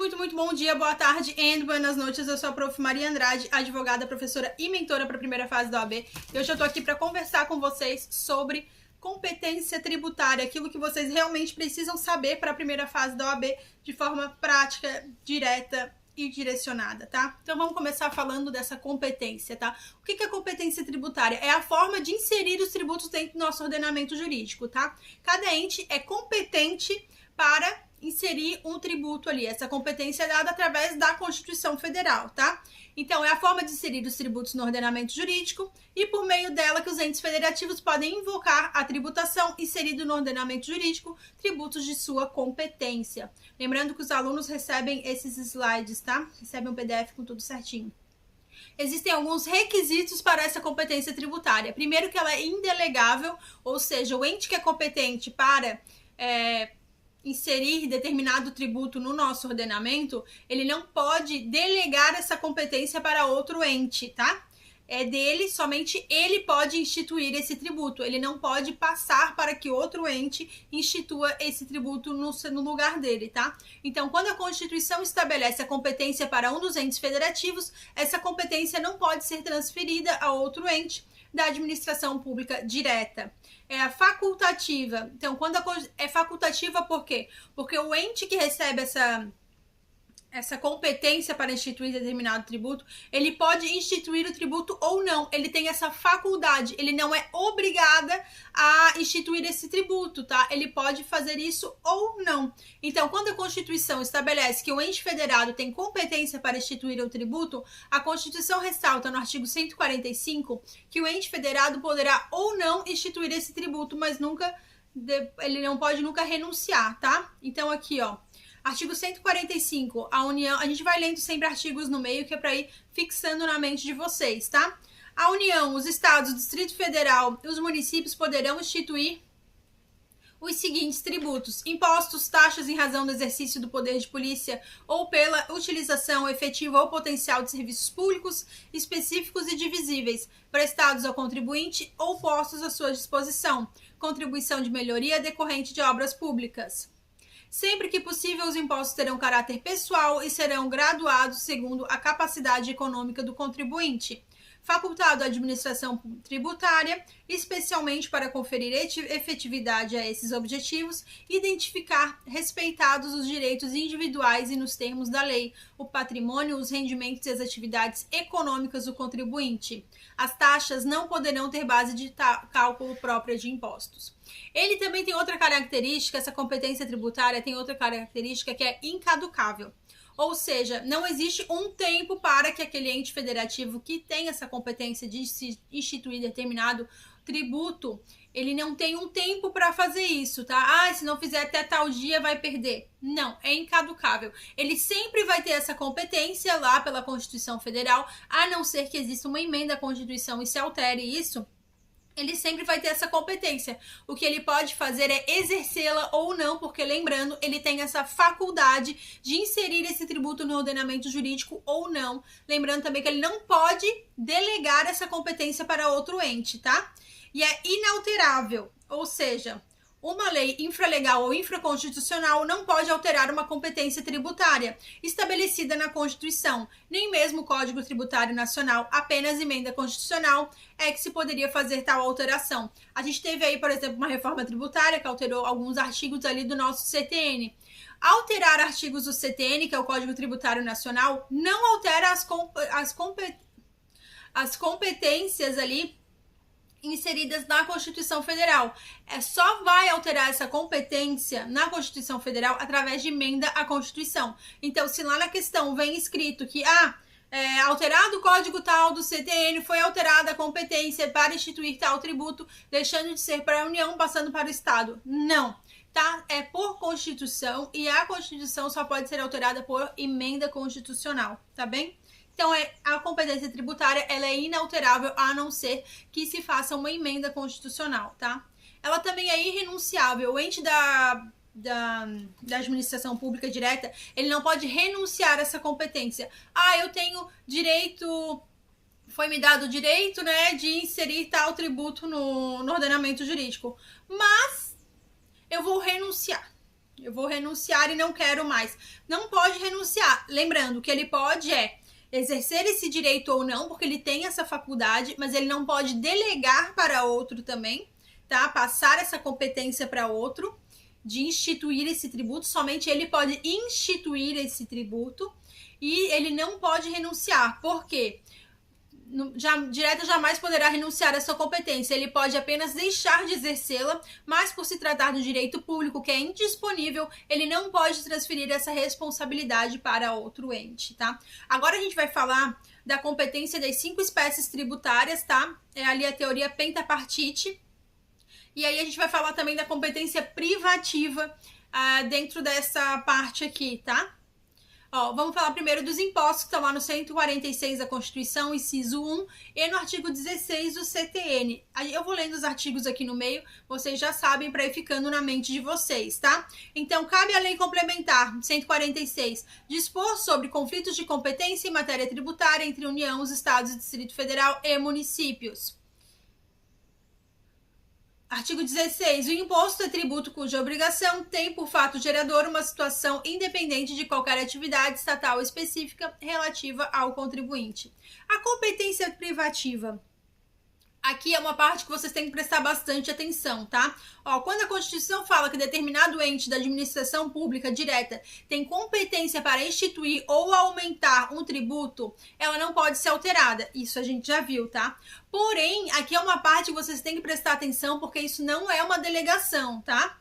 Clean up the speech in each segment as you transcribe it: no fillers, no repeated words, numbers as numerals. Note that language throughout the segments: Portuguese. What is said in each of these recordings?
muito bom dia, boa tarde e buenas noites. Eu sou a Prof. Maria Andrade, advogada, professora e mentora para a primeira fase da OAB. E hoje eu tô aqui para conversar com vocês sobre competência tributária, aquilo que vocês realmente precisam saber para a primeira fase da OAB de forma prática, direta e direcionada, tá? Então vamos começar falando dessa competência, tá? O que é competência tributária? É a forma de inserir os tributos dentro do nosso ordenamento jurídico, tá? Cada ente é competente para inserir um tributo ali. Essa competência é dada através da Constituição Federal, tá? Então, é a forma de inserir os tributos no ordenamento jurídico e por meio dela que os entes federativos podem invocar a tributação inserida no ordenamento jurídico, tributos de sua competência. Lembrando que os alunos recebem esses slides, tá? Recebem um PDF com tudo certinho. Existem alguns requisitos para essa competência tributária. Primeiro, que ela é indelegável, ou seja, o ente que é competente para inserir determinado tributo no nosso ordenamento, ele não pode delegar essa competência para outro ente, tá? É dele, somente ele pode instituir esse tributo. Ele não pode passar para que outro ente institua esse tributo no lugar dele, tá? Então, quando a Constituição estabelece a competência para um dos entes federativos, essa competência não pode ser transferida a outro ente da administração pública direta. É a facultativa. Então, quando é facultativa, por quê? Porque o ente que recebe essa competência para instituir determinado tributo, ele pode instituir o tributo ou não. Ele tem essa faculdade, ele não é obrigada a instituir esse tributo, tá? Ele pode fazer isso ou não. Então, quando a Constituição estabelece que o ente federado tem competência para instituir o tributo, a Constituição ressalta no artigo 145 que o ente federado poderá ou não instituir esse tributo, mas ele não pode nunca renunciar, tá? Então, aqui, ó. Artigo 145, a União, a gente vai lendo sempre artigos no meio que é para ir fixando na mente de vocês, tá? A União, os estados, o Distrito Federal e os municípios poderão instituir os seguintes tributos: impostos, taxas em razão do exercício do poder de polícia ou pela utilização efetiva ou potencial de serviços públicos específicos e divisíveis prestados ao contribuinte ou postos à sua disposição, contribuição de melhoria decorrente de obras públicas. Sempre que possível, os impostos terão caráter pessoal e serão graduados segundo a capacidade econômica do contribuinte. Facultado à administração tributária, especialmente para conferir efetividade a esses objetivos, identificar respeitados os direitos individuais e nos termos da lei, o patrimônio, os rendimentos e as atividades econômicas do contribuinte. As taxas não poderão ter base de cálculo própria de impostos. Ele também tem outra característica, essa competência tributária tem outra característica que é incaducável. Ou seja, não existe um tempo para que aquele ente federativo que tem essa competência de se instituir determinado tributo, ele não tem um tempo para fazer isso, tá? Ah, se não fizer até tal dia vai perder. Não, é incaducável. Ele sempre vai ter essa competência lá pela Constituição Federal, a não ser que exista uma emenda à Constituição e se altere isso. Ele sempre vai ter essa competência. O que ele pode fazer é exercê-la ou não, porque lembrando, ele tem essa faculdade de inserir esse tributo no ordenamento jurídico ou não. Lembrando também que ele não pode delegar essa competência para outro ente, tá? E é inalterável, ou seja, uma lei infralegal ou infraconstitucional não pode alterar uma competência tributária estabelecida na Constituição, nem mesmo o Código Tributário Nacional, apenas emenda constitucional é que se poderia fazer tal alteração. A gente teve aí, por exemplo, uma reforma tributária que alterou alguns artigos ali do nosso CTN. Alterar artigos do CTN, que é o Código Tributário Nacional, não altera as competências ali inseridas na Constituição Federal. Só vai alterar essa competência na Constituição Federal através de emenda à Constituição. Então, se lá na questão vem escrito que alterado o código tal do CTN, foi alterada a competência para instituir tal tributo, deixando de ser para a União, passando para o Estado. Não, tá? É por Constituição e a Constituição só pode ser alterada por emenda constitucional, tá bem? Então, a competência tributária ela é inalterável a não ser que se faça uma emenda constitucional, tá? Ela também é irrenunciável. O ente da administração pública direta, ele não pode renunciar a essa competência. Ah, eu tenho direito, foi me dado o direito, né, de inserir tal tributo no ordenamento jurídico, mas eu vou renunciar. eu vou renunciar e não quero mais. Não pode renunciar. Lembrando que ele pode exercer esse direito ou não, porque ele tem essa faculdade, mas ele não pode delegar para outro também, tá? Passar essa competência para outro, de instituir esse tributo. Somente ele pode instituir esse tributo e ele não pode renunciar. Por quê? Direto jamais poderá renunciar à sua competência, ele pode apenas deixar de exercê-la, mas por se tratar do direito público que é indisponível, ele não pode transferir essa responsabilidade para outro ente, tá? Agora a gente vai falar da competência das 5 espécies tributárias, tá? É ali a teoria pentapartite. E aí a gente vai falar também da competência privativa dentro dessa parte aqui, tá? Ó, vamos falar primeiro dos impostos que estão lá no 146 da Constituição, inciso 1, e no artigo 16 do CTN. Eu vou lendo os artigos aqui no meio, vocês já sabem, para ir ficando na mente de vocês, tá? Então, cabe à lei complementar 146 dispor sobre conflitos de competência em matéria tributária entre União, os Estados, Distrito Federal e municípios. Artigo 16. O imposto é tributo cuja obrigação tem por fato gerador uma situação independente de qualquer atividade estatal específica relativa ao contribuinte. A competência privativa. Aqui é uma parte que vocês têm que prestar bastante atenção, tá? Ó, quando a Constituição fala que determinado ente da administração pública direta tem competência para instituir ou aumentar um tributo, ela não pode ser alterada. Isso a gente já viu, tá? Porém, aqui é uma parte que vocês têm que prestar atenção, porque isso não é uma delegação, tá?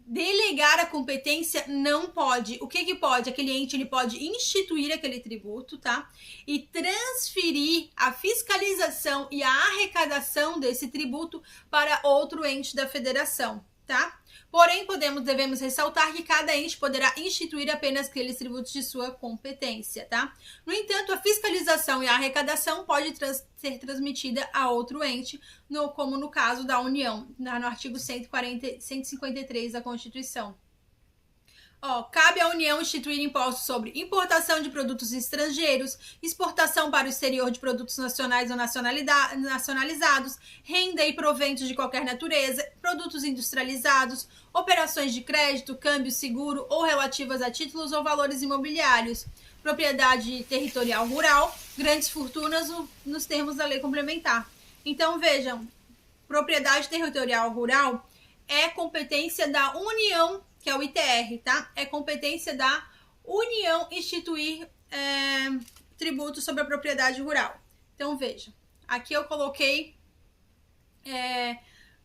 Delegar a competência não pode. O que pode? Aquele ente ele pode instituir aquele tributo, tá? E transferir a fiscalização e a arrecadação desse tributo para outro ente da federação, tá? Porém, devemos ressaltar que cada ente poderá instituir apenas aqueles tributos de sua competência, tá? No entanto, a fiscalização e a arrecadação pode ser transmitida a outro ente, como no caso da União, no artigo 153 da Constituição. Ó, cabe à União instituir impostos sobre importação de produtos estrangeiros, exportação para o exterior de produtos nacionais ou nacionalizados, renda e proventos de qualquer natureza, produtos industrializados, operações de crédito, câmbio, seguro ou relativas a títulos ou valores imobiliários, propriedade territorial rural, grandes fortunas nos termos da lei complementar. Então, vejam, propriedade territorial rural é competência da União, que é o ITR, tá? É competência da União instituir tributo sobre a propriedade rural. Então, veja, aqui eu coloquei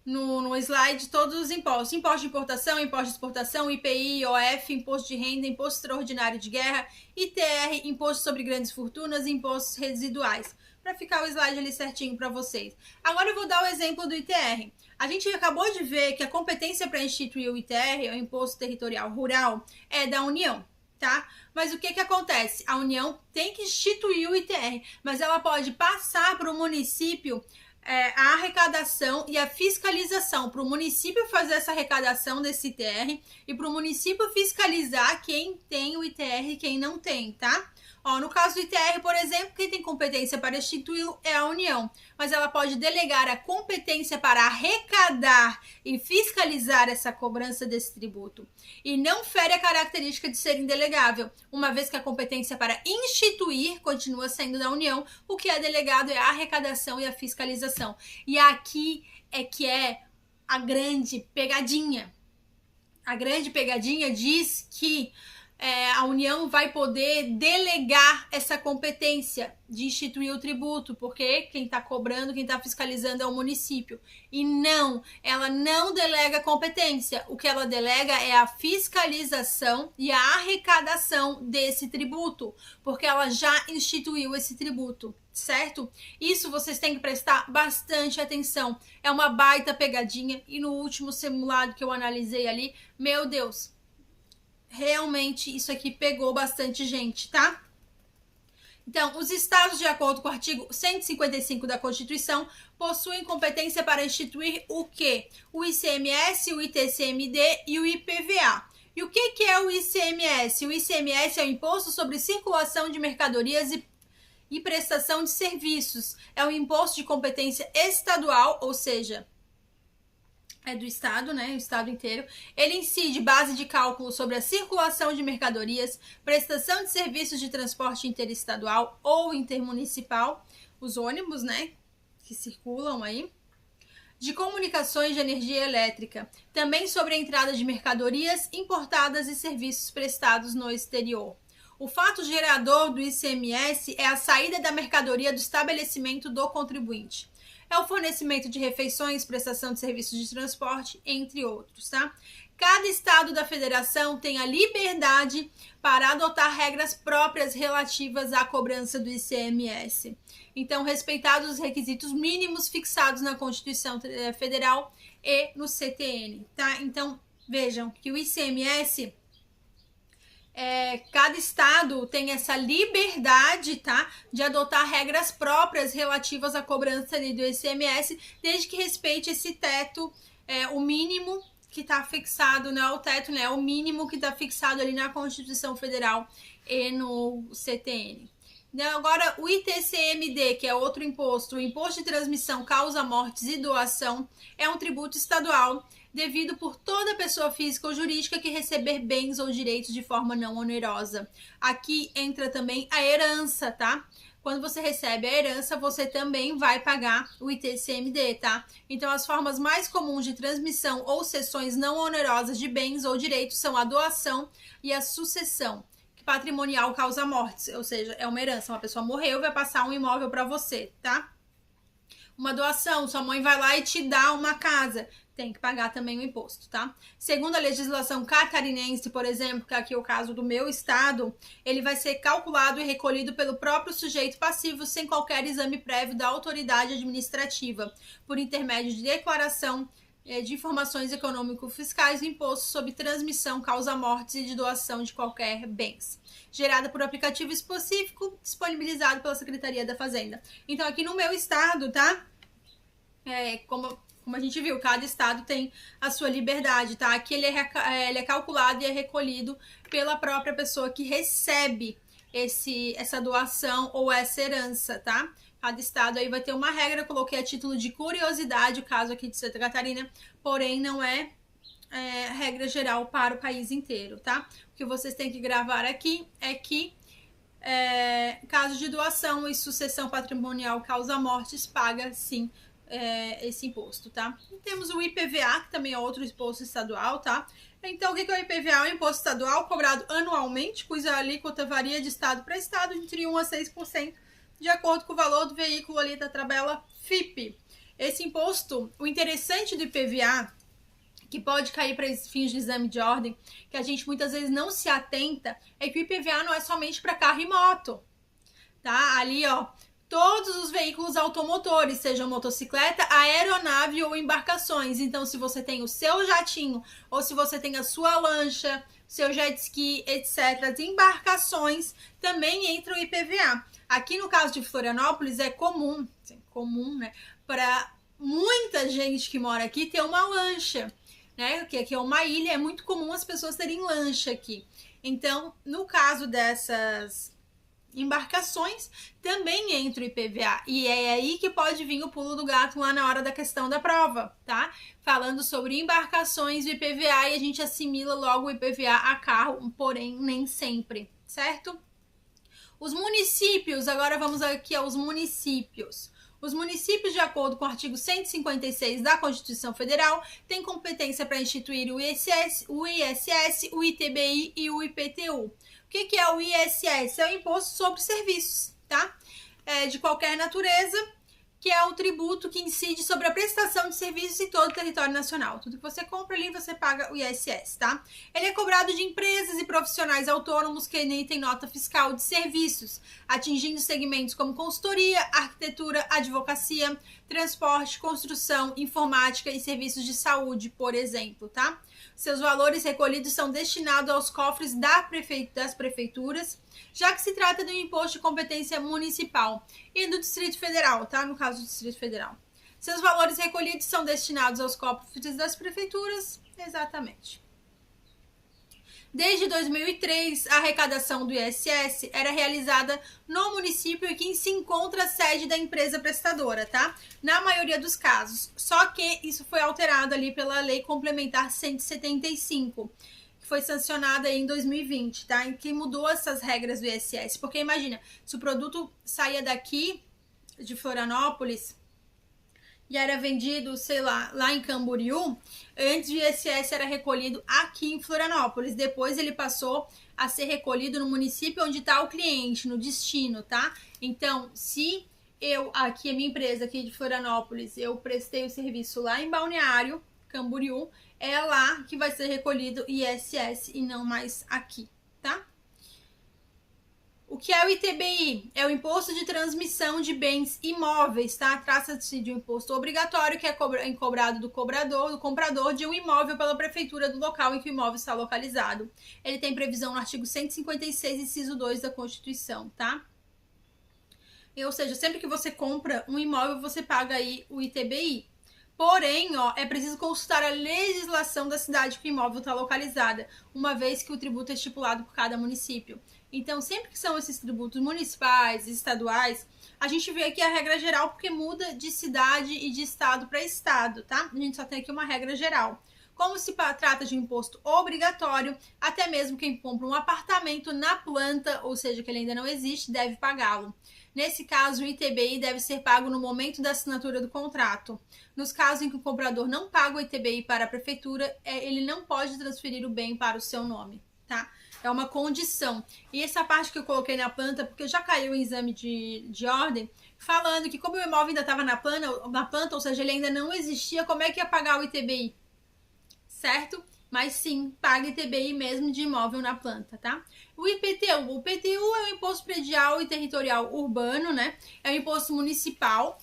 no slide todos os impostos. Imposto de importação, imposto de exportação, IPI, IOF, imposto de renda, imposto extraordinário de guerra, ITR, imposto sobre grandes fortunas e impostos residuais. Para ficar o slide ali certinho para vocês. Agora eu vou dar o exemplo do ITR. A gente acabou de ver que a competência para instituir o ITR, o Imposto Territorial Rural, é da União, tá? Mas o que acontece? A União tem que instituir o ITR, mas ela pode passar para o município a arrecadação e a fiscalização, para o município fazer essa arrecadação desse ITR e para o município fiscalizar quem tem o ITR e quem não tem, tá? Ó, no caso do ITR, por exemplo, quem tem competência para instituí-lo é a União, mas ela pode delegar a competência para arrecadar e fiscalizar essa cobrança desse tributo. E não fere a característica de ser indelegável, uma vez que a competência para instituir continua sendo da União, o que é delegado é a arrecadação e a fiscalização. E aqui é que é a grande pegadinha. A grande pegadinha diz que a União vai poder delegar essa competência de instituir o tributo, porque quem está cobrando, quem está fiscalizando é o município. E não, ela não delega competência. O que ela delega é a fiscalização e a arrecadação desse tributo, porque ela já instituiu esse tributo, certo? Isso vocês têm que prestar bastante atenção. É uma baita pegadinha. E no último simulado que eu analisei ali, meu Deus, realmente isso aqui pegou bastante gente, tá? Então, os estados, de acordo com o artigo 155 da Constituição, possuem competência para instituir o quê? O ICMS, o ITCMD e o IPVA. E o que é o ICMS? O ICMS é o Imposto sobre Circulação de Mercadorias e Prestação de Serviços. É um imposto de competência estadual, ou seja, é do Estado, né? O Estado inteiro. Ele incide base de cálculo sobre a circulação de mercadorias, prestação de serviços de transporte interestadual ou intermunicipal, os ônibus, né? Que circulam aí. De comunicações de energia elétrica, também sobre a entrada de mercadorias importadas e serviços prestados no exterior. O fato gerador do ICMS é a saída da mercadoria do estabelecimento do contribuinte. É o fornecimento de refeições, prestação de serviços de transporte, entre outros, tá? Cada estado da federação tem a liberdade para adotar regras próprias relativas à cobrança do ICMS. Então, respeitados os requisitos mínimos fixados na Constituição Federal e no CTN, tá? Então, vejam que o ICMS, cada estado tem essa liberdade, tá? De adotar regras próprias relativas à cobrança ali do ICMS, desde que respeite esse teto, o mínimo que está fixado, não é o teto, né? É o mínimo que está fixado ali na Constituição Federal e no CTN. Agora, o ITCMD, que é outro imposto, o Imposto de Transmissão, Causa Mortes e Doação, é um tributo estadual devido por toda pessoa física ou jurídica que receber bens ou direitos de forma não onerosa. Aqui entra também a herança, tá? Quando você recebe a herança, você também vai pagar o ITCMD, tá? Então, as formas mais comuns de transmissão ou cessões não onerosas de bens ou direitos são a doação e a sucessão. Patrimonial causa mortes, ou seja, é uma herança. Uma pessoa morreu e vai passar um imóvel para você, tá? Uma doação, sua mãe vai lá e te dá uma casa, tem que pagar também o imposto, tá? Segundo a legislação catarinense, por exemplo, que aqui é o caso do meu estado, ele vai ser calculado e recolhido pelo próprio sujeito passivo sem qualquer exame prévio da autoridade administrativa, por intermédio de declaração de informações econômico-fiscais do imposto sobre transmissão, causa-mortes e de doação de qualquer bens, gerada por aplicativo específico disponibilizado pela Secretaria da Fazenda. Então, aqui no meu estado, tá? Como a gente viu, cada estado tem a sua liberdade, tá? Aqui ele é calculado e é recolhido pela própria pessoa que recebe essa doação ou essa herança, tá? Cada estado aí vai ter uma regra, eu coloquei a título de curiosidade o caso aqui de Santa Catarina, porém não é regra geral para o país inteiro, tá? O que vocês têm que gravar aqui é que caso de doação e sucessão patrimonial causa mortes, paga sim esse imposto, tá? E temos o IPVA, que também é outro imposto estadual, tá? Então, o que é o IPVA? É um imposto estadual cobrado anualmente, cuja alíquota varia de estado para estado entre 1% a 6%, de acordo com o valor do veículo ali da tabela FIPE. Esse imposto, o interessante do IPVA, que pode cair para fins de exame de ordem, que a gente muitas vezes não se atenta, é que o IPVA não é somente para carro e moto, tá? Ali, ó, todos os veículos automotores, sejam motocicleta, aeronave ou embarcações. Então, se você tem o seu jatinho, ou se você tem a sua lancha, seu jet ski, etc., as embarcações, também entra o IPVA. Aqui no caso de Florianópolis é comum, né, para muita gente que mora aqui ter uma lancha, né, que aqui é uma ilha, é muito comum as pessoas terem lancha aqui. Então, no caso dessas embarcações, também entra o IPVA, e é aí que pode vir o pulo do gato lá na hora da questão da prova, tá? Falando sobre embarcações e IPVA, e a gente assimila logo o IPVA a carro, porém nem sempre, certo? Os municípios, agora vamos aqui aos municípios. Os municípios, de acordo com o artigo 156 da Constituição Federal, têm competência para instituir o ISS, o ITBI e o IPTU. O que é o ISS? É o Imposto sobre Serviços, tá? De qualquer natureza, que é o tributo que incide sobre a prestação de serviços em todo o território nacional. Tudo que você compra ali, você paga o ISS, tá? Ele é cobrado de empresas e profissionais autônomos que emitem nota fiscal de serviços, atingindo segmentos como consultoria, arquitetura, advocacia, transporte, construção, informática e serviços de saúde, por exemplo, tá? Seus valores recolhidos são destinados aos cofres das prefeituras, já que se trata de um imposto de competência municipal e do Distrito Federal, tá? No caso do Distrito Federal. Seus valores recolhidos são destinados aos cofres das prefeituras, exatamente. Desde 2003, a arrecadação do ISS era realizada no município em que se encontra a sede da empresa prestadora, tá? Na maioria dos casos. Só que isso foi alterado ali pela Lei Complementar 175, que foi sancionada em 2020, tá? Em que mudou essas regras do ISS. Porque imagina, se o produto saía daqui, de Florianópolis, e era vendido, sei lá em Camboriú, antes o ISS era recolhido aqui em Florianópolis. Depois ele passou a ser recolhido no município onde está o cliente, no destino, tá? Então, se aqui a minha empresa aqui de Florianópolis, eu prestei o serviço lá em Balneário, Camboriú, é lá que vai ser recolhido ISS e não mais aqui, tá? O que é o ITBI? É o Imposto de Transmissão de Bens Imóveis, tá? Trata-se de um imposto obrigatório que é cobrado do comprador de um imóvel pela prefeitura do local em que o imóvel está localizado. Ele tem previsão no artigo 156, inciso 2 da Constituição, tá? Ou seja, sempre que você compra um imóvel, você paga aí o ITBI. Porém, é preciso consultar a legislação da cidade que o imóvel está localizada, uma vez que o tributo é estipulado por cada município. Então, sempre que são esses tributos municipais e estaduais, a gente vê aqui a regra geral, porque muda de cidade e de estado para estado, tá? A gente só tem aqui uma regra geral. Como se trata de um imposto obrigatório, até mesmo quem compra um apartamento na planta, ou seja, que ele ainda não existe, deve pagá-lo. Nesse caso, o ITBI deve ser pago no momento da assinatura do contrato. Nos casos em que o comprador não paga o ITBI para a prefeitura, ele não pode transferir o bem para o seu nome, tá? É uma condição. E essa parte que eu coloquei na planta, porque já caiu o exame de ordem, falando que como o imóvel ainda estava na planta, ou seja, ele ainda não existia, como é que ia pagar o ITBI? Certo? Mas sim, paga ITBI mesmo de imóvel na planta, tá? O IPTU. O IPTU é o Imposto Predial e Territorial Urbano, né? É um imposto municipal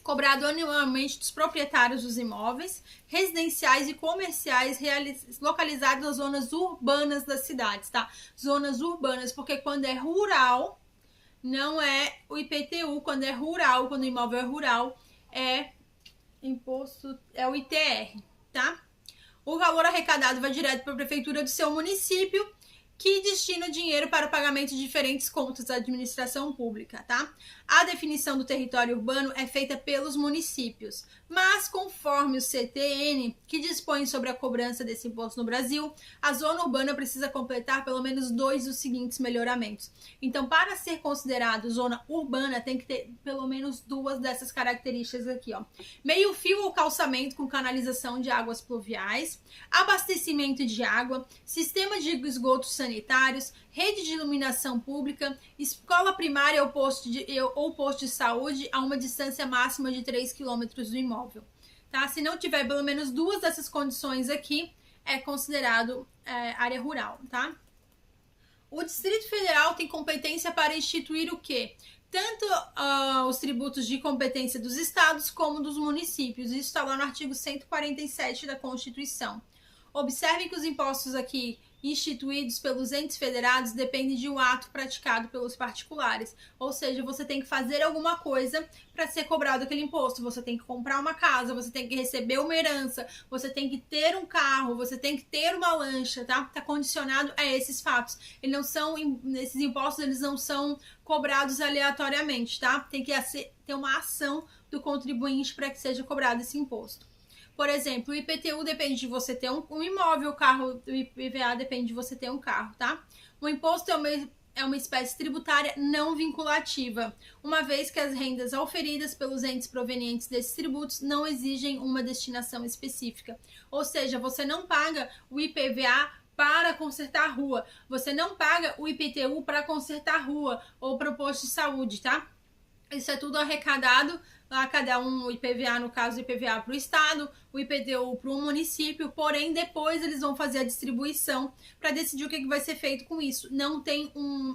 cobrado anualmente dos proprietários dos imóveis residenciais e comerciais localizados nas zonas urbanas das cidades, tá? Zonas urbanas, porque quando é rural, não é o IPTU, quando é rural, quando o imóvel é rural, é o ITR, tá? O valor arrecadado vai direto para a prefeitura do seu município, que destina dinheiro para o pagamento de diferentes contas da administração pública, tá? A definição do território urbano é feita pelos municípios, mas conforme o CTN, que dispõe sobre a cobrança desse imposto no Brasil, a zona urbana precisa completar pelo menos 2 dos seguintes melhoramentos. Então, para ser considerado zona urbana, tem que ter pelo menos 2 dessas características aqui, ó. Meio fio ou calçamento com canalização de águas pluviais, abastecimento de água, sistema de esgotos sanitários, rede de iluminação pública, escola primária ou posto de saúde a uma distância máxima de 3 km do imóvel. Tá? Se não tiver pelo menos 2 dessas condições aqui, é considerado área rural. Tá? O Distrito Federal tem competência para instituir o quê? Tanto os tributos de competência dos estados como dos municípios. Isso está lá no artigo 147 da Constituição. Observem que os impostos aqui instituídos pelos entes federados dependem de um ato praticado pelos particulares. Ou seja, você tem que fazer alguma coisa para ser cobrado aquele imposto. Você tem que comprar uma casa, você tem que receber uma herança, você tem que ter um carro, você tem que ter uma lancha, tá? Tá condicionado a esses fatos. Esses impostos, eles não são cobrados aleatoriamente, tá? Tem que ter uma ação do contribuinte para que seja cobrado esse imposto. Por exemplo, o IPTU depende de você ter um imóvel, o IPVA depende de você ter um carro, tá? O imposto é uma espécie tributária não vinculativa, uma vez que as rendas auferidas pelos entes provenientes desses tributos não exigem uma destinação específica. Ou seja, você não paga o IPVA para consertar a rua, você não paga o IPTU para consertar a rua ou para o posto de saúde, tá? Isso é tudo arrecadado lá, cada um, o IPVA, no caso, o IPVA para o estado, o IPTU para o município, porém depois eles vão fazer a distribuição para decidir o que vai ser feito com isso.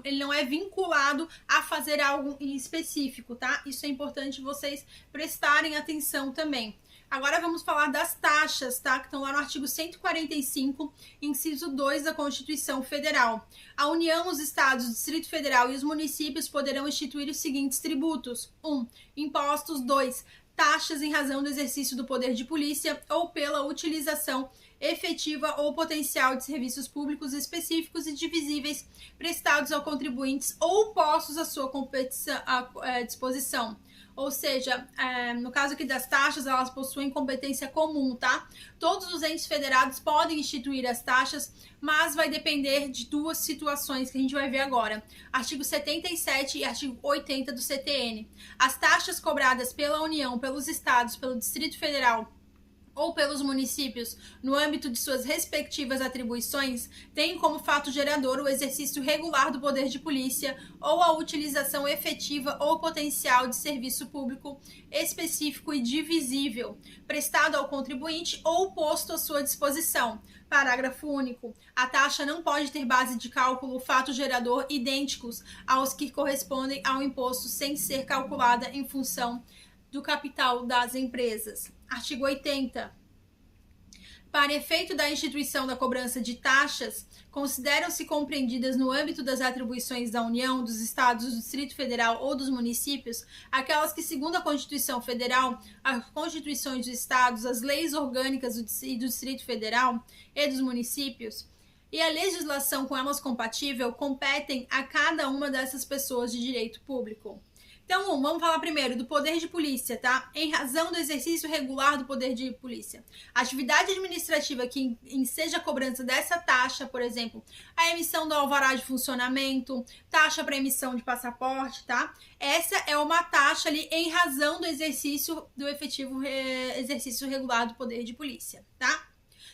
Ele não é vinculado a fazer algo em específico, tá? Isso é importante vocês prestarem atenção também. Agora vamos falar das taxas, tá? Que estão lá no artigo 145, inciso 2 da Constituição Federal. A União, os Estados, o Distrito Federal e os municípios poderão instituir os seguintes tributos: 1. Impostos. 2. Taxas em razão do exercício do poder de polícia ou pela utilização efetiva ou potencial de serviços públicos específicos e divisíveis prestados ao contribuintes ou postos à sua disposição. Ou seja, no caso aqui das taxas, elas possuem competência comum, tá? Todos os entes federados podem instituir as taxas, mas vai depender de duas situações que a gente vai ver agora. Artigo 77 e artigo 80 do CTN. As taxas cobradas pela União, pelos estados, pelo Distrito Federal ou pelos municípios, no âmbito de suas respectivas atribuições, têm como fato gerador o exercício regular do poder de polícia ou a utilização efetiva ou potencial de serviço público específico e divisível, prestado ao contribuinte ou posto à sua disposição. Parágrafo único. A taxa não pode ter base de cálculo fato gerador idênticos aos que correspondem ao imposto sem ser calculada em função do capital das empresas. Artigo 80. Para efeito da instituição da cobrança de taxas, consideram-se compreendidas no âmbito das atribuições da União, dos Estados, do Distrito Federal ou dos municípios, aquelas que, segundo a Constituição Federal, as Constituições dos Estados, as leis orgânicas do Distrito Federal e dos municípios, e a legislação com elas compatível, competem a cada uma dessas pessoas de direito público. Então, vamos falar primeiro do poder de polícia, tá? Em razão do exercício regular do poder de polícia. A atividade administrativa que enseja a cobrança dessa taxa, por exemplo, a emissão do alvará de funcionamento, taxa para emissão de passaporte, tá? Essa é uma taxa ali em razão do exercício do efetivo exercício regular do poder de polícia, tá?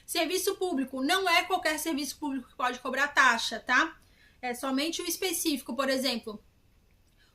Serviço público, não é qualquer serviço público que pode cobrar taxa, tá? É somente o específico, por exemplo.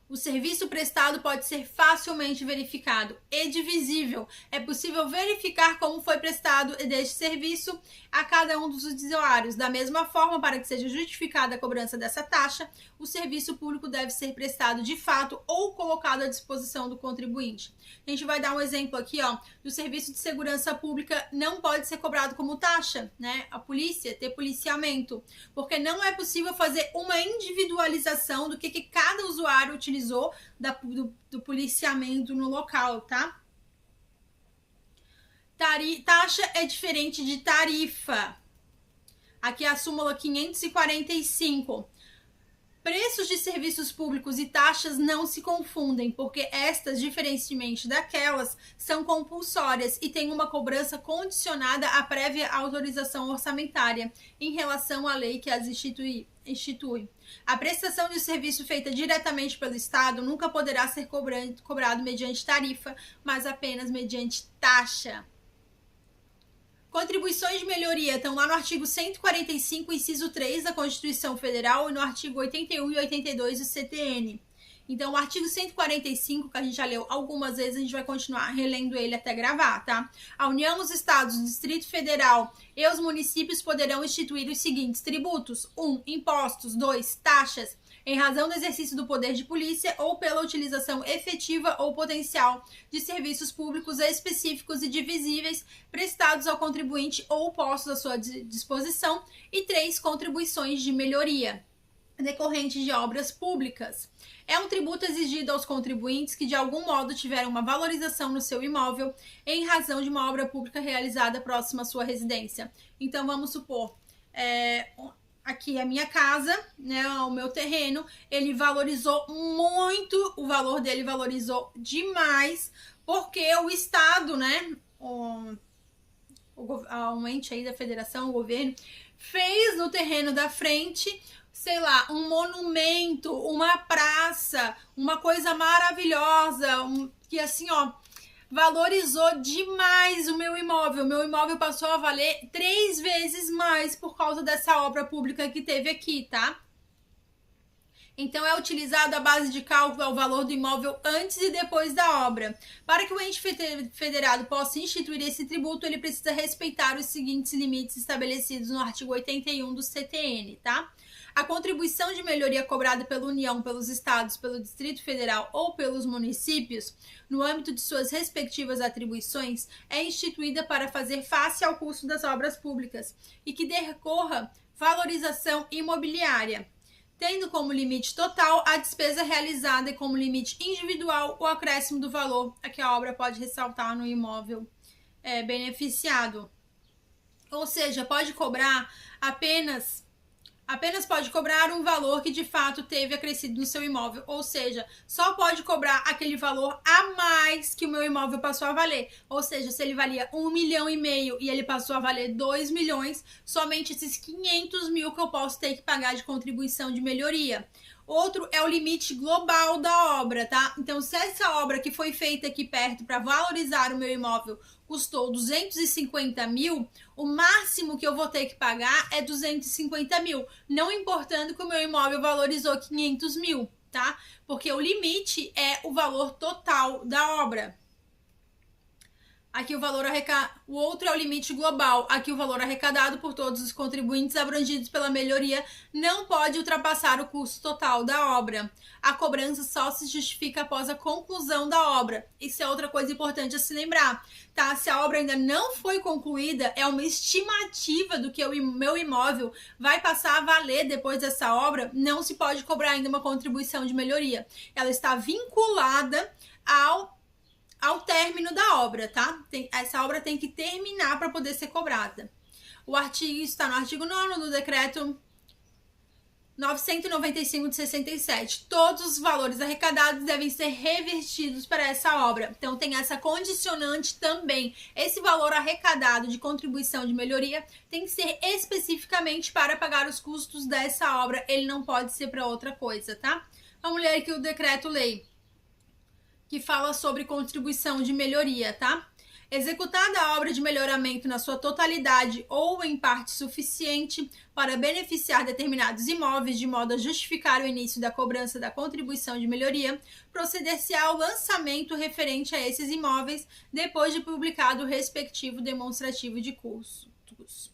O serviço prestado pode ser facilmente verificado e divisível. É possível verificar como foi prestado deste serviço a cada um dos usuários. Da mesma forma, para que seja justificada a cobrança dessa taxa, o serviço público deve ser prestado de fato ou colocado à disposição do contribuinte. A gente vai dar um exemplo aqui, ó, do serviço de segurança pública não pode ser cobrado como taxa, né? A polícia ter policiamento, porque não é possível fazer uma individualização do que cada usuário utilizou do policiamento no local, tá? Taxa é diferente de tarifa. Aqui é a súmula 545. Preços de serviços públicos e taxas não se confundem, porque estas, diferentemente daquelas, são compulsórias e têm uma cobrança condicionada à prévia autorização orçamentária em relação à lei que as institui. A prestação de serviço feita diretamente pelo Estado nunca poderá ser cobrado mediante tarifa, mas apenas mediante taxa. Contribuições de melhoria estão lá no artigo 145, inciso 3 da Constituição Federal e no artigo 81 e 82 do CTN. Então, o artigo 145, que a gente já leu algumas vezes, a gente vai continuar relendo ele até gravar, tá? A União, os Estados, o Distrito Federal e os municípios poderão instituir os seguintes tributos: 1. Impostos. 2. Taxas, em razão do exercício do poder de polícia ou pela utilização efetiva ou potencial de serviços públicos específicos e divisíveis prestados ao contribuinte ou postos à sua disposição. E 3. Contribuições de melhoria decorrentes de obras públicas. É um tributo exigido aos contribuintes que de algum modo tiveram uma valorização no seu imóvel em razão de uma obra pública realizada próxima à sua residência. Então, vamos supor, aqui a minha casa, né, o meu terreno, ele valorizou muito, o valor dele valorizou demais, porque o Estado, né, um ente aí da federação, o governo, fez no terreno da frente, sei lá, um monumento, uma praça, uma coisa maravilhosa, que assim, ó, valorizou demais o meu imóvel. Meu imóvel passou a valer 3 vezes mais por causa dessa obra pública que teve aqui, tá? Então, é utilizado a base de cálculo ao valor do imóvel antes e depois da obra. Para que o ente federado possa instituir esse tributo, ele precisa respeitar os seguintes limites estabelecidos no artigo 81 do CTN, tá? A contribuição de melhoria cobrada pela União, pelos estados, pelo Distrito Federal ou pelos municípios, no âmbito de suas respectivas atribuições, é instituída para fazer face ao custo das obras públicas e que decorra valorização imobiliária, tendo como limite total a despesa realizada e como limite individual o acréscimo do valor a que a obra pode ressaltar no imóvel beneficiado. Ou seja, pode cobrar apenas pode cobrar um valor que de fato teve acrescido no seu imóvel, ou seja, só pode cobrar aquele valor a mais que o meu imóvel passou a valer. Ou seja, se ele valia 1,5 milhão e ele passou a valer 2 milhões, somente esses 500 mil que eu posso ter que pagar de contribuição de melhoria. Outro é o limite global da obra, tá? Então, se essa obra que foi feita aqui perto para valorizar o meu imóvel custou 250 mil, o máximo que eu vou ter que pagar é 250 mil, não importando que o meu imóvel valorizou 500 mil, tá? Porque o limite é o valor total da obra. Aqui o outro é o limite global. Aqui o valor arrecadado por todos os contribuintes abrangidos pela melhoria não pode ultrapassar o custo total da obra. A cobrança só se justifica após a conclusão da obra. Isso é outra coisa importante a se lembrar, tá? Se a obra ainda não foi concluída, é uma estimativa do que o meu imóvel vai passar a valer depois dessa obra, não se pode cobrar ainda uma contribuição de melhoria. Ela está vinculada ao término da obra, tá? Essa obra tem que terminar para poder ser cobrada. O artigo está no artigo 9º do decreto 995 de 67. Todos os valores arrecadados devem ser revertidos para essa obra. Então tem essa condicionante também. Esse valor arrecadado de contribuição de melhoria tem que ser especificamente para pagar os custos dessa obra. Ele não pode ser para outra coisa, tá? Vamos ler aqui o decreto-lei que fala sobre contribuição de melhoria, tá? Executada a obra de melhoramento na sua totalidade ou em parte suficiente para beneficiar determinados imóveis de modo a justificar o início da cobrança da contribuição de melhoria, proceder-se-á ao lançamento referente a esses imóveis depois de publicado o respectivo demonstrativo de custos.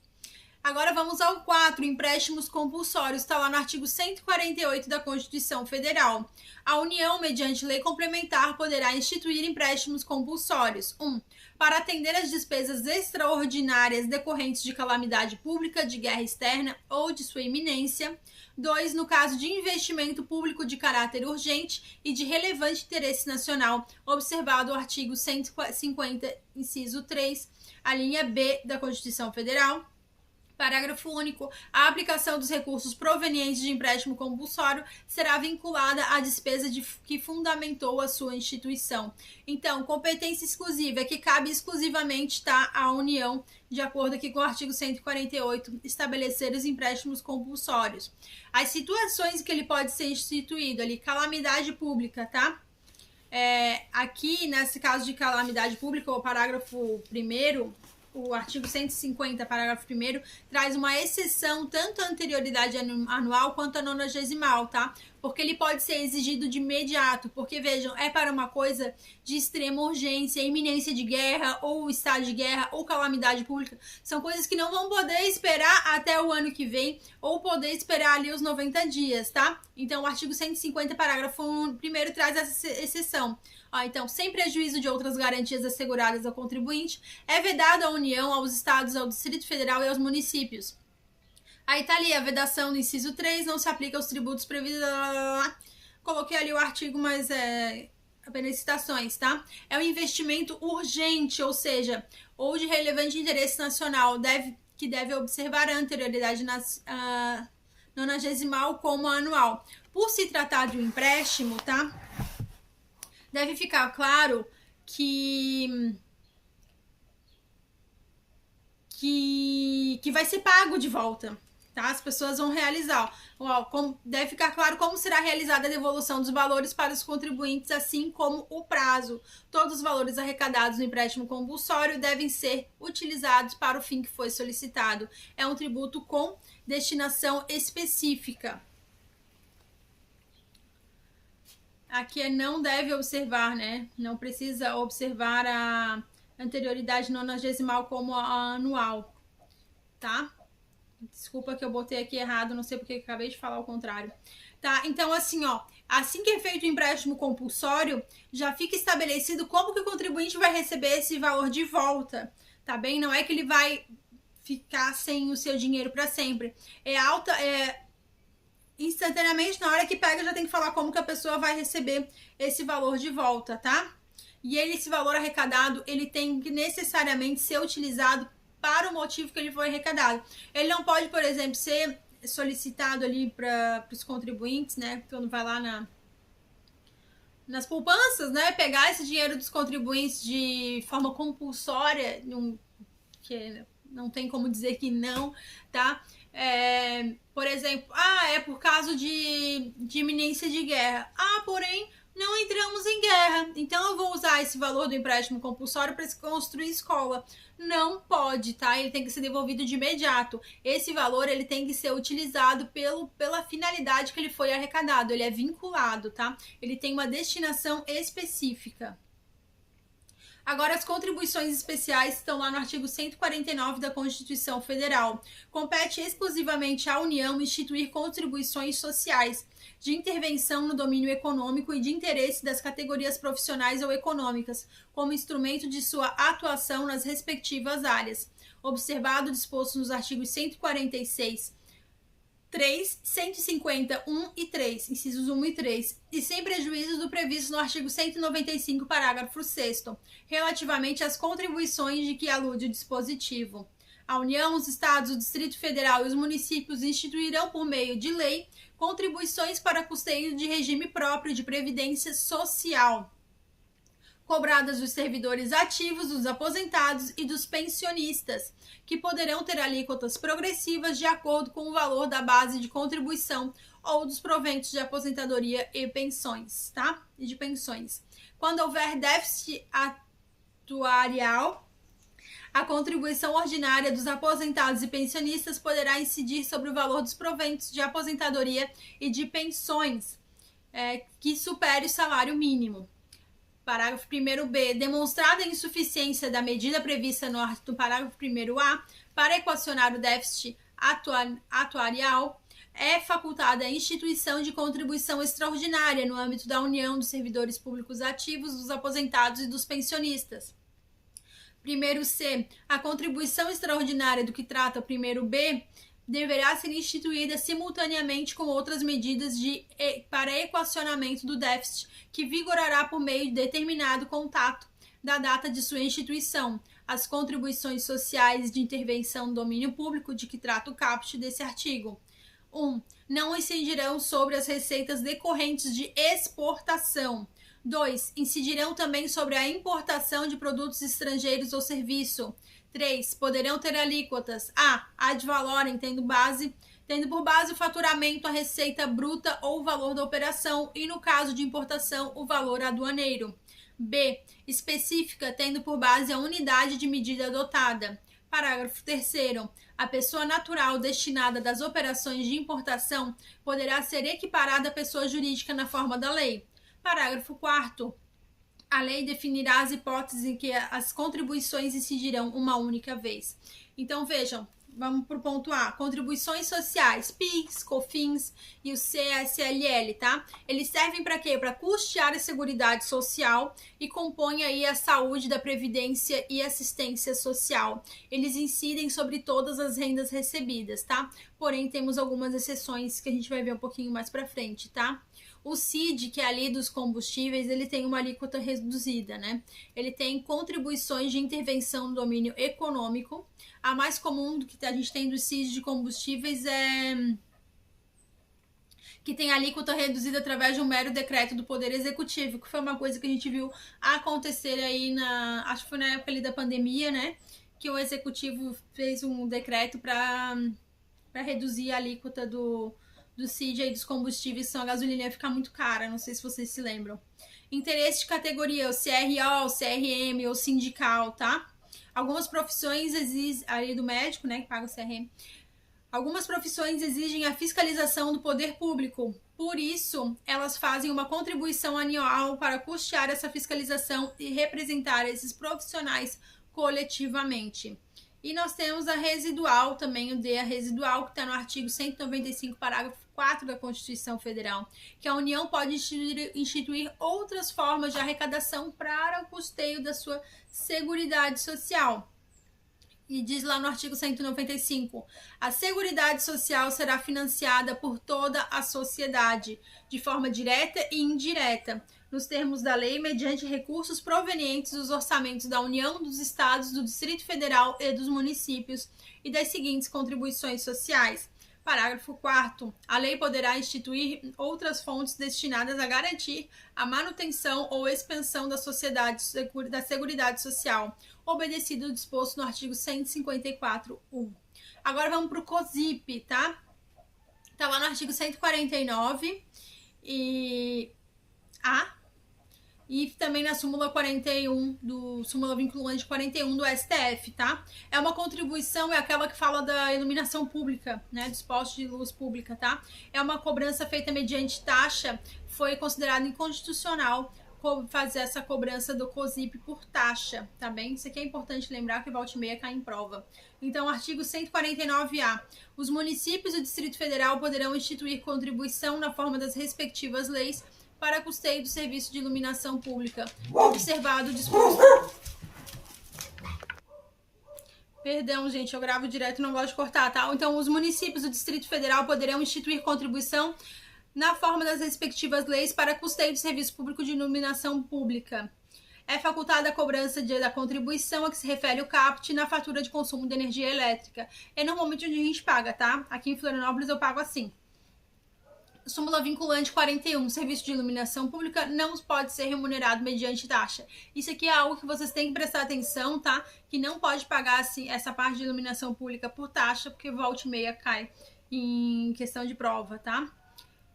Agora vamos ao 4, empréstimos compulsórios, está lá no artigo 148 da Constituição Federal. A União, mediante lei complementar, poderá instituir empréstimos compulsórios. 1. Para atender às despesas extraordinárias decorrentes de calamidade pública, de guerra externa ou de sua iminência. 2. No caso de investimento público de caráter urgente e de relevante interesse nacional, observado o artigo 150, inciso 3, a linha B da Constituição Federal. Parágrafo único. A aplicação dos recursos provenientes de empréstimo compulsório será vinculada à despesa que fundamentou a sua instituição. Então, competência exclusiva é que cabe exclusivamente, tá, à União, de acordo aqui com o artigo 148, estabelecer os empréstimos compulsórios. As situações que ele pode ser instituído ali, calamidade pública, tá? Aqui, nesse caso de calamidade pública, o parágrafo 1º, o artigo 150, parágrafo 1º, traz uma exceção tanto à anterioridade anual quanto à nonagesimal, tá? Porque ele pode ser exigido de imediato, porque, vejam, é para uma coisa de extrema urgência, iminência de guerra, ou estado de guerra, ou calamidade pública. São coisas que não vão poder esperar até o ano que vem, ou poder esperar ali os 90 dias, tá? Então, o artigo 150, parágrafo 1º, traz essa exceção. Então, sem prejuízo de outras garantias asseguradas ao contribuinte, é vedado à União, aos estados, ao Distrito Federal e aos municípios. Aí tá ali a vedação do inciso 3, não se aplica aos tributos previstos. Coloquei ali o artigo, mas apenas citações, tá? É um investimento urgente, ou seja, ou de relevante interesse nacional, que deve observar a anterioridade nonagesimal como anual. Por se tratar de um empréstimo, tá? Deve ficar claro que vai ser pago de volta, tá? As pessoas vão realizar. Deve ficar claro como será realizada a devolução dos valores para os contribuintes, assim como o prazo. Todos os valores arrecadados no empréstimo compulsório devem ser utilizados para o fim que foi solicitado. É um tributo com destinação específica. Aqui não deve observar, né? Não precisa observar a anterioridade nonagesimal como a anual, tá? Desculpa que eu botei aqui errado, não sei porque eu acabei de falar o contrário. Tá? Então, assim, assim que é feito o empréstimo compulsório, já fica estabelecido como que o contribuinte vai receber esse valor de volta, tá bem? Não é que ele vai ficar sem o seu dinheiro para sempre. Instantaneamente, na hora que pega, já tem que falar como que a pessoa vai receber esse valor de volta, tá? E esse valor arrecadado, ele tem que necessariamente ser utilizado para o motivo que ele foi arrecadado. Ele não pode, por exemplo, ser solicitado ali para os contribuintes, né? Quando vai lá nas poupanças, né? Pegar esse dinheiro dos contribuintes de forma compulsória, que não tem como dizer que não, tá? Por exemplo, é por causa de iminência de guerra. Porém, não entramos em guerra, então eu vou usar esse valor do empréstimo compulsório para construir escola. Não pode, tá? Ele tem que ser devolvido de imediato. Esse valor, ele tem que ser utilizado pela finalidade que ele foi arrecadado. Ele é vinculado, tá? Ele tem uma destinação específica. Agora, as contribuições especiais estão lá no artigo 149 da Constituição Federal. Compete exclusivamente à União instituir contribuições sociais de intervenção no domínio econômico e de interesse das categorias profissionais ou econômicas, como instrumento de sua atuação nas respectivas áreas. Observado o disposto nos artigos 146, 3, 150, 1 e 3, incisos 1 e 3, e sem prejuízo do previsto no artigo 195, parágrafo 6º, relativamente às contribuições de que alude o dispositivo. A União, os Estados, o Distrito Federal e os municípios instituirão, por meio de lei, contribuições para custeio de regime próprio de previdência social, cobradas dos servidores ativos, dos aposentados e dos pensionistas, que poderão ter alíquotas progressivas de acordo com o valor da base de contribuição ou dos proventos de aposentadoria e pensões, tá? E de pensões. Quando houver déficit atuarial, a contribuição ordinária dos aposentados e pensionistas poderá incidir sobre o valor dos proventos de aposentadoria e de pensões que supere o salário mínimo. Parágrafo 1º-B. Demonstrada a insuficiência da medida prevista no parágrafo 1º-A para equacionar o déficit atuarial, é facultada a instituição de contribuição extraordinária no âmbito da União dos servidores públicos ativos, dos aposentados e dos pensionistas. 1º-C. A contribuição extraordinária do que trata o 1º-B deverá ser instituída simultaneamente com outras medidas para equacionamento do déficit, que vigorará por meio de determinado contato da data de sua instituição. As contribuições sociais de intervenção no domínio público de que trata o caput desse artigo. 1. Não incidirão sobre as receitas decorrentes de exportação. 2. Incidirão também sobre a importação de produtos estrangeiros ou serviço. 3. Poderão ter alíquotas ad valorem, tendo por base o faturamento, a receita bruta ou o valor da operação e, no caso de importação, o valor aduaneiro. B. Específica, tendo por base a unidade de medida adotada. Parágrafo 3º. A pessoa natural destinada das operações de importação poderá ser equiparada à pessoa jurídica na forma da lei. Parágrafo 4º. A lei definirá as hipóteses em que as contribuições incidirão uma única vez. Então, vejam, vamos para o ponto A. Contribuições sociais, PIS, COFINS e o CSLL, tá? Eles servem para quê? Para custear a Seguridade Social e compõem aí a saúde da Previdência e assistência social. Eles incidem sobre todas as rendas recebidas, tá? Porém, temos algumas exceções que a gente vai ver um pouquinho mais para frente, tá? O CID, que é ali dos combustíveis, ele tem uma alíquota reduzida, né? Ele tem contribuições de intervenção no domínio econômico. A mais comum do que a gente tem do CID de combustíveis é que tem alíquota reduzida através de um mero decreto do Poder Executivo, que foi uma coisa que a gente viu acontecer aí acho que foi na época ali da pandemia, né? Que o Executivo fez um decreto para reduzir a alíquota do CID aí dos combustíveis, senão a gasolina ia ficar muito cara, não sei se vocês se lembram. Interesse de categoria, o CRO, o CRM ou sindical, tá? Algumas profissões exigem, ali do médico, né, que paga o CRM, algumas profissões exigem a fiscalização do poder público, por isso elas fazem uma contribuição anual para custear essa fiscalização e representar esses profissionais coletivamente. E nós temos a residual também, o DEA residual, que está no artigo 195, parágrafo 4 da Constituição Federal, que a União pode instituir outras formas de arrecadação para o custeio da sua Seguridade Social. E diz lá no artigo 195, a Seguridade Social será financiada por toda a sociedade, de forma direta e indireta, nos termos da lei, mediante recursos provenientes dos orçamentos da União, dos Estados, do Distrito Federal e dos municípios, e das seguintes contribuições sociais. Parágrafo 4º. A lei poderá instituir outras fontes destinadas a garantir a manutenção ou expansão da sociedade da Seguridade Social, obedecido o disposto no artigo 154.1. Agora vamos para o COSIP, tá? Tá lá no artigo 149 e também na súmula 41 súmula vinculante 41 do STF, tá? É uma contribuição, é aquela que fala da iluminação pública, né, dos postos de luz pública, tá? É uma cobrança feita mediante taxa, foi considerado inconstitucional fazer essa cobrança do COSIP por taxa, tá bem? Isso aqui é importante lembrar que volta e meia cai em prova. Então, artigo 149-A. Os municípios e o Distrito Federal poderão instituir contribuição na forma das respectivas leis para custeio do serviço de iluminação pública, observado o disposto. Perdão, gente, eu gravo direto e não gosto de cortar, tá? Então, os municípios do Distrito Federal poderão instituir contribuição na forma das respectivas leis para custeio do serviço público de iluminação pública. É facultada a cobrança da contribuição a que se refere o CAPT na fatura de consumo de energia elétrica. É normalmente onde a gente paga, tá? Aqui em Florianópolis eu pago assim. Súmula vinculante 41, serviço de iluminação pública não pode ser remunerado mediante taxa. Isso aqui é algo que vocês têm que prestar atenção, tá? Que não pode pagar assim, essa parte de iluminação pública por taxa, porque volta e meia cai em questão de prova, tá?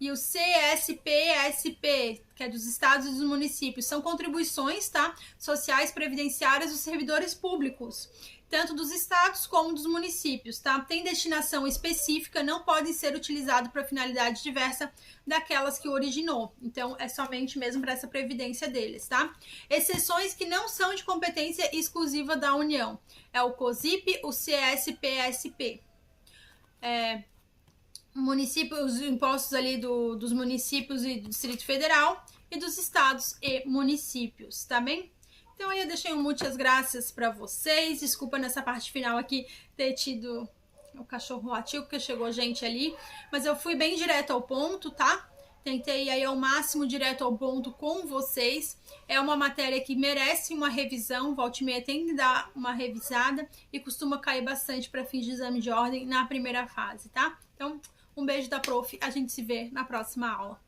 E o CSP-SP, que é dos estados e dos municípios, são contribuições, tá? Sociais previdenciárias dos servidores públicos, tanto dos estados como dos municípios, tá? Tem destinação específica, não podem ser utilizados para finalidade diversa daquelas que originou. Então, é somente mesmo para essa previdência deles, tá? Exceções que não são de competência exclusiva da União. É o COSIP, o CSP-SP. Os impostos ali dos municípios e do Distrito Federal e dos estados e municípios, tá bem? Então aí eu deixei um muitas graças pra vocês, desculpa nessa parte final aqui ter tido o cachorro latiu porque chegou gente ali, mas eu fui bem direto ao ponto, tá? Tentei aí ao máximo direto ao ponto com vocês. É uma matéria que merece uma revisão, volta e meia tem que dar uma revisada e costuma cair bastante para fins de exame de ordem na primeira fase, tá? Então, um beijo da prof, a gente se vê na próxima aula.